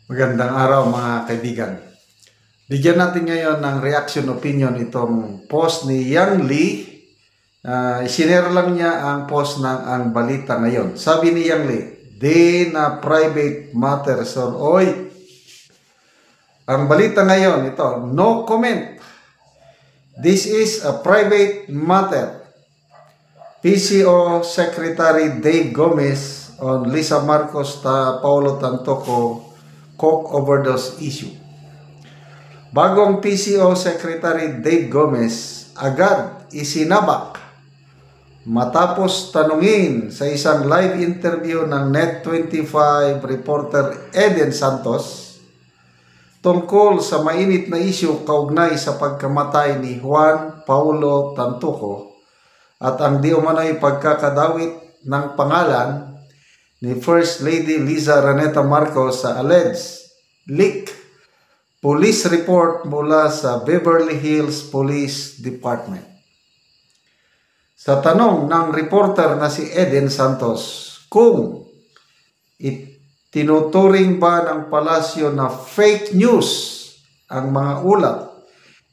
Magandang araw mga kaibigan. Bigyan natin ngayon ng reaction opinion itong post ni Yang Lee. Isinare lang niya ang post ng ang balita ngayon. Sabi ni Yang Lee, di na private matters or oy. Ang balita ngayon ito, no comment. This is a private matter. PCO Secretary Dave Gomez on Lisa Marcos Paulo Tantoco coke overdose issue. Bagong PCO Secretary Dave Gomez agad isinabak matapos tanungin sa isang live interview ng Net25 reporter Eden Santos tungkol sa mainit na issue kaugnay sa pagkamatay ni Juan Paulo Tantoco at ang di umano'y pagkakadawit ng pangalan ni First Lady Liza Raneta Marcos sa alleged leak police report mula sa Beverly Hills Police Department. Sa tanong ng reporter na si Eden Santos kung tinuturing ba ng palasyo na fake news ang mga ulat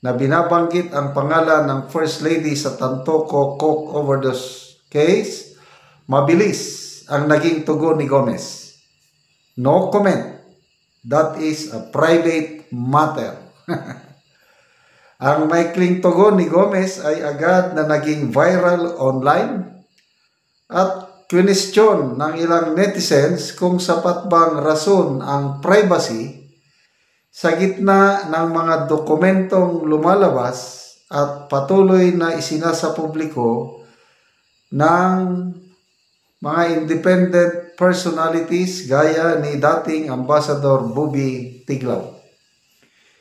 na binabanggit ang pangalan ng First Lady sa Tantoco coke overdose case, mabilis ang naging tugon ni Gomez. No comment. That is a private matter. Ang maikling tugon ni Gomez ay agad na naging viral online at question ng ilang netizens kung sapat bang rason ang privacy sa gitna ng mga dokumentong lumalabas at patuloy na isinasa publiko ng mga independent personalities gaya ni dating Ambassador Bobby Tiglao.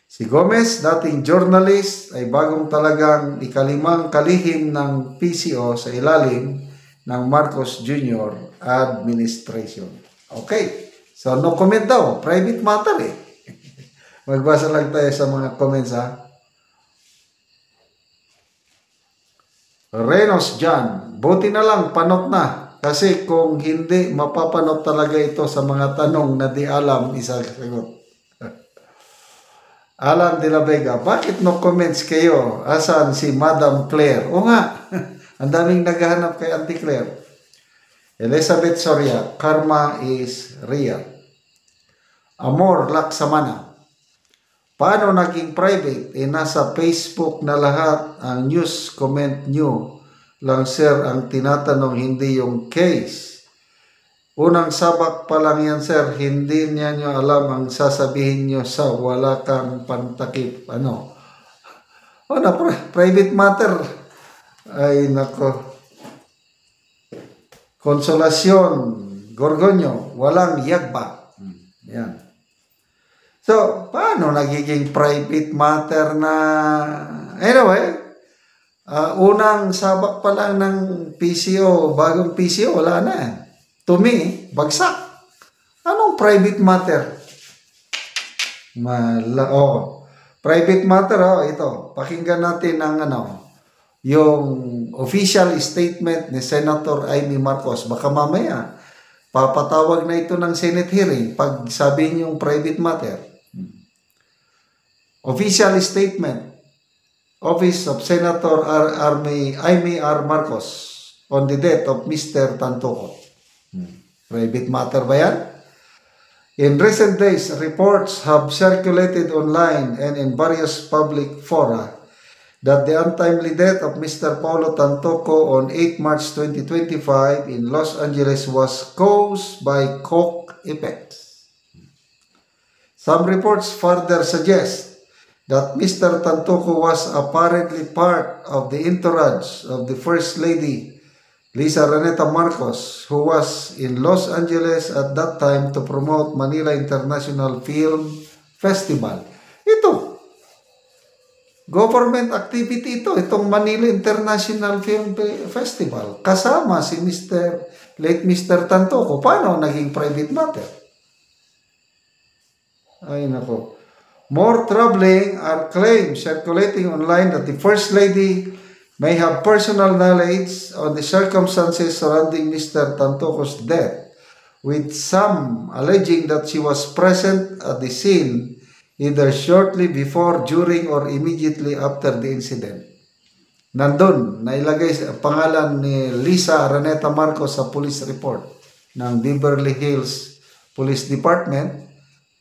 Si Gomez, dating journalist, ay bagong talagang ikalimang kalihim ng PCO sa ilalim ng Marcos Jr. administration. Okay, so no comment daw, private matter eh. Magbasa lang tayo sa mga comments ha. Renos John, buti na lang panot na. Kasi kung hindi, mapapanot talaga ito sa mga tanong na di alam isasagot. Alan de la Vega, bakit no comments kayo? Asan si Madam Claire? O nga, ang daming naghahanap kay Auntie Claire. Elizabeth Soria, karma is real. Amor Laksamana, paano naging private? Nasa Facebook na lahat ang news comment nyo. Lang sir ang tinatanong, hindi yung case. Unang sabak pa lang yan sir, hindi niya nyo alam ang sasabihin nyo sa wala kang pantakip. Ano? O na, private matter. Ay nako. Konsolasyon, Gorgonyo, walang yagba. Yan. So, paano nagiging private matter na anyway? Unang sabak pa lang ng PCO, bagong PCO, wala na. To me, bagsak. Anong private matter? Private matter, ito. Pakinggan natin ang yung official statement ni Senator Amy Marcos. Baka mamaya, papatawag na ito ng Senate hearing pag sabi niyong private matter. Official statement. Office of Senator Amy R. Marcos on the death of Mr. Tantoco. Private matter ba yan? In recent days, reports have circulated online and in various public fora that the untimely death of Mr. Paulo Tantoco on 8 March 2025 in Los Angeles was caused by coke effects. Some reports further suggest that Mr. Tantoco was apparently part of the entourage of the First Lady, Liza Raneta Marcos, who was in Los Angeles at that time to promote Manila International Film Festival. Ito, government activity ito, itong Manila International Film Festival. Kasama si late Mr. Tantoco. Paano naging private matter? Ay nako. More troubling are claims circulating online that the First Lady may have personal knowledge on the circumstances surrounding Mr. Tantoco's death, with some alleging that she was present at the scene either shortly before, during, or immediately after the incident. Nandun, nailagay ang pangalan ni Lisa Araneta Marcos sa police report ng Beverly Hills Police Department.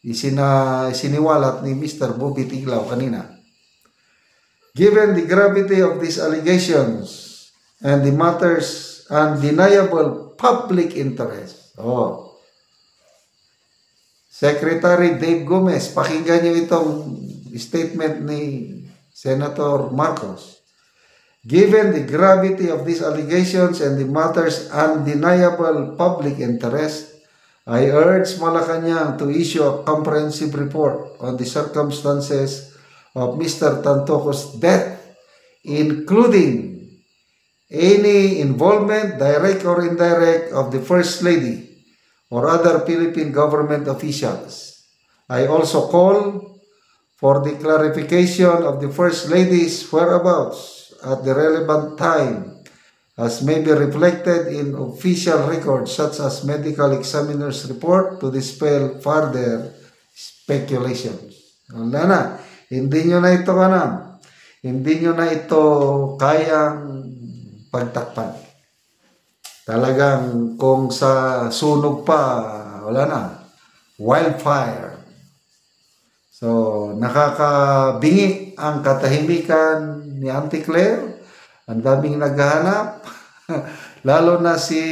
Isiniwalat ni Mr. Bobby Tiglaw kanina. Given the gravity of these allegations and the matter's undeniable public interest. Secretary Dave Gomez, pakinggan niyo itong statement ni Senator Marcos. Given the gravity of these allegations and the matter's undeniable public interest, I urge Malacanang to issue a comprehensive report on the circumstances of Mr. Tantoco's death, including any involvement, direct or indirect, of the First Lady or other Philippine government officials. I also call for the clarification of the First Lady's whereabouts at the relevant time, as may be reflected in official records such as medical examiner's report, to dispel further speculations. Wala na. Hindi nyo na ito hindi nyo na ito kayang pagtakpan. Talagang kung sa sunog pa, wala na. Wildfire. So, nakakabingi ang katahimikan ni Auntie Claire. Ang daming naghahanap. Lalo na si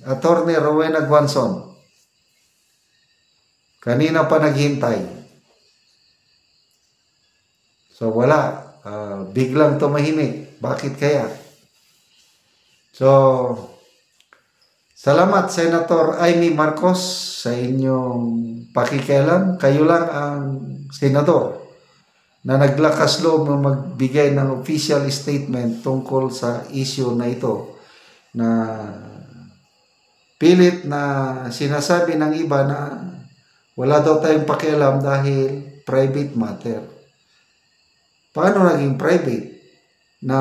Attorney Rowena Guanzon. Kanina pa naghintay. So, wala. Biglang tumahimik. Bakit kaya? So, salamat Senator Amy Marcos sa inyong pakikialam. Kayo lang ang senador na naglakas loob na magbigay ng official statement tungkol sa issue na ito, na pilit na sinasabi ng iba na wala daw tayong pakialam dahil private matter. Paano naging private na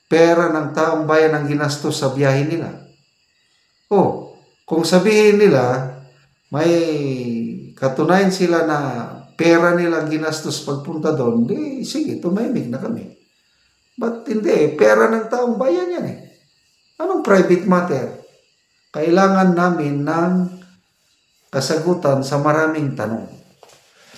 pera ng taong bayan ang ginastos sa biyahe nila? Kung sabihin nila may katunayan sila na pera nilang ginastos pagpunta doon, sige, tumahimik na kami. But hindi, pera ng taong bayan yan eh. Anong private matter? Kailangan namin ng kasagutan sa maraming tanong.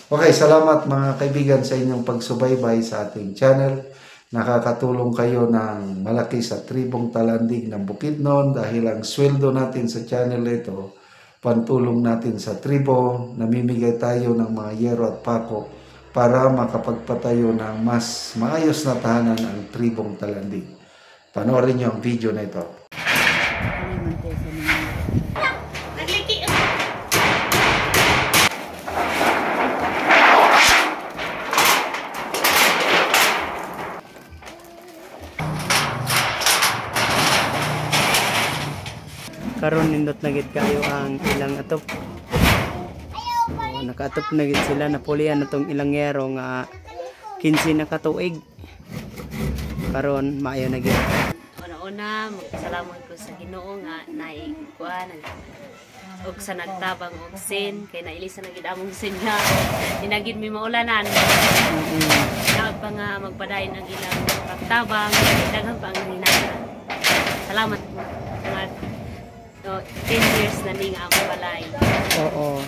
Okay, salamat mga kaibigan sa inyong pagsubaybay sa ating channel. Nakakatulong kayo ng malaki sa Tribong Talandig ng Bukidnon dahil ang sweldo natin sa channel ito, pantulong natin sa tribo, namimigay tayo ng mga yero at pako para makapagpatayo ng mas maayos na tahanan ang Tribong Talandig. Panoorin niyo ang video na ito. Karon nindot na gid kayo ang ilang atop. Nakaatop na gid sila, napulian na tong ilang yero nga 15 na katuig. Karon maayo na gid. Una-una, magpasalamat ko sa Ginoo nga naikuan og sa nagtabang og sin kay nailisa na gid among sin nga dinagid mi maulanan. Pa nga magpadayon ang ilang pagtabang, daghan pa ang nanginahanglan. Salamat po. 10 years na ning ako balay. Oo.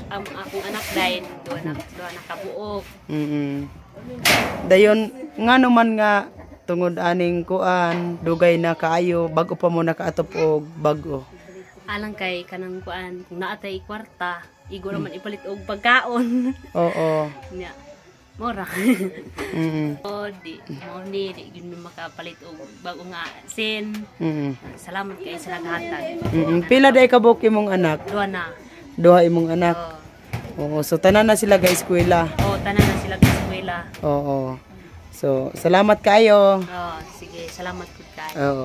Ang akong anak dayon duha na kabuok. Dayon nga naman nga tungod aning kuan dugay na kaayo bago pa mo nakaatop og bago. Alang kay kanang kuan kung naatay kwarta, igo naman ipalit og pagkaon. Oo. Nya. Mora. Di yun makapalit og bago nga sin. Salamat kay sa naghatag. Pila day kabuk imong anak? Duha imong anak. Oo, so tanan na sila ga eskwela. Tanan na sila ga eskwela. Oo. So, salamat kayo. Sige, salamat pud kayo. Oo.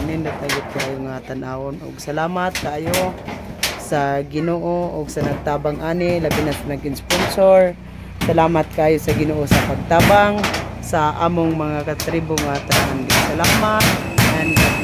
Nindot na gid kayo nga tan-awon og salamat kayo sa Ginoo og sa nagtabang ani labi na sa naging sponsor Salamat kayo sa Ginoo sa pagtabang sa among mga katribo nga tanan. Salamat and God